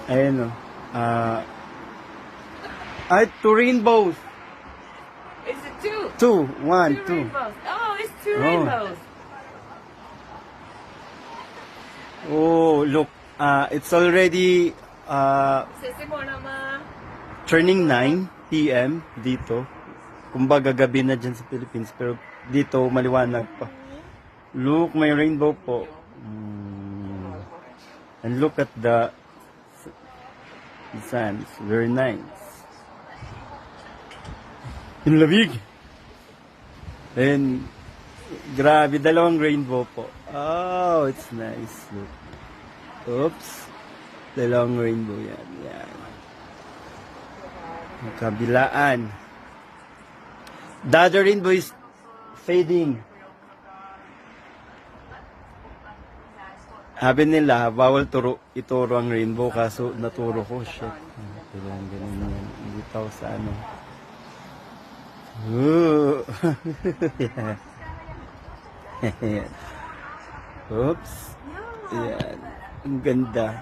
Ayan o. Two rainbows. Is it two? Two. One, Two two. rainbows. Oh, it's two Oh. rainbows. Oh, look. It's already Sesi mo naman. turning 9 p.m. dito. Kumbaga gabi na dyan sa Philippines. Pero dito maliwanag pa. Look, may rainbow po. And look at the sun. It's very nice. Yung lamig. And grabe, dalawang rainbow po. Oh, it's nice. Look. Oops. Dalawang rainbow yan. Yan. Yung kabilaan. The other rainbow is fading. Sabi nila, bawal ituro ang rainbow, kaso naturo ko. Shit. Kailangan ganun yan. Hindi tao sa ano. Ooh. Yan. Oops. Yan. Ang ganda.